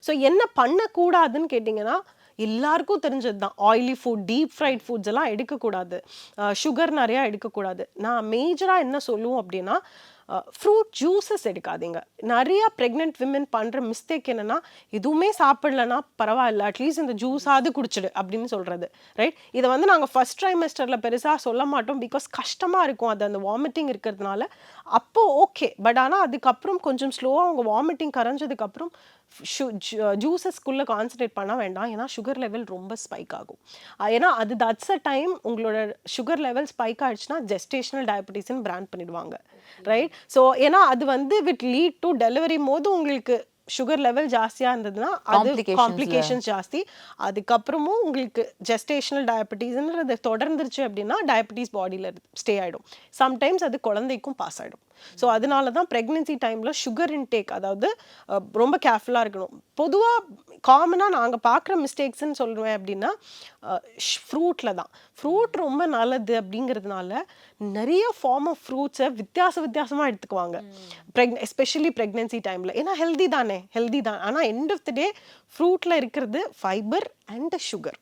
So என்ன பண்ணக்கூடாதுன்னு கேட்டிங்கன்னா, எல்லாருக்கும் தெரிஞ்சது தான். Oily food, deep fried foods எல்லாம் எடுக்கக்கூடாது. சுகர் நெறையா எடுக்கக்கூடாது. நான் மேஜரா என்ன சொல்லுவோம் அப்டின்னா, ஃப்ரூட் ஜூஸஸ் எடுக்காதீங்க. நெறைய பிரெக்னன்ட் விமன் பண்ற மிஸ்டேக் என்னன்னா, எதுவுமே சாப்பிடலன்னா பரவாயில்ல. அட்லீஸ்ட் இந்த ஜூஸாவது குடிச்சிடு அப்படின்னு சொல்றது. ரைட்? இத வந்து நாங்க ஃபர்ஸ்ட் ட்ரைமெஸ்டர்ல பெருசா சொல்ல மாட்டோம். பிகாஸ் கஷ்டமா இருக்கும். அது அந்த வாமிட்டிங் இருக்கிறதுனால. அப்போ ஓகே. பட் ஆனா அதுக்கப்புறம் கொஞ்சம் ஸ்லோவா அவங்க வாமிட்டிங் கரைஞ்சதுக்கப்புறம் ஜூஸஸ்க்குள்ள கான்சன்ட்ரேட் பண்ண வேண்டாம். ஏன்னா சுகர் லெவல் ரொம்ப ஸ்பைக் ஆகும். ஏன்னா அது தட்ஸ் அ டைம் உங்களோட சுகர் லெவல் ஸ்பைக் ஆயிடுச்சுன்னா ஜெஸ்டேஷனல் டயபிட்டிஸ்ன்னு பிராண்ட் பண்ணிடுவாங்க. ரைட்? ஸோ ஏன்னா அது வந்து விட் லீட் டு டெலிவரி போது உங்களுக்கு சுகர் லெவல் ஜாஸ்தியா இருந்ததுன்னா அது காம்ப்ளிகேஷன்ஸ் ஜாஸ்தி. அதுக்கப்புறமும் உங்களுக்கு ஜெஸ்டேஷனல் டயபிட்டிஸ்ன்றது தொடர்ந்துருச்சு அப்படின்னா டயபிட்டிஸ் பாடியில் ஸ்டே ஆகிடும். சம்டைம்ஸ் அது குழந்தைக்கும் பாஸ் ஆகிடும். ஸோ அதனால தான் ப்ரெக்னென்சி டைமில் சுகர் இன்டேக் அதாவது ரொம்ப கேர்ஃபுல்லாக இருக்கணும். பொதுவாக காமனாக நாங்கள் பார்க்குற மிஸ்டேக்ஸ்ன்னு சொல்லுவேன் அப்படின்னா ஃப்ரூட்டில் தான். ஃப்ரூட் ரொம்ப நல்லது அப்படிங்கிறதுனால நிறைய ஃபார்ம் ஆஃப் ஃப்ரூட்ஸை வித்தியாசமாக எடுத்துக்குவாங்க. எஸ்பெஷலி ப்ரெக்னென்சி டைமில். ஏன்னா ஹெல்தி தான். ஆனால் எண்ட் ஆஃப் த டே ஃப்ரூட்டில் இருக்கிறது ஃபைபர் அண்ட் சுகர்.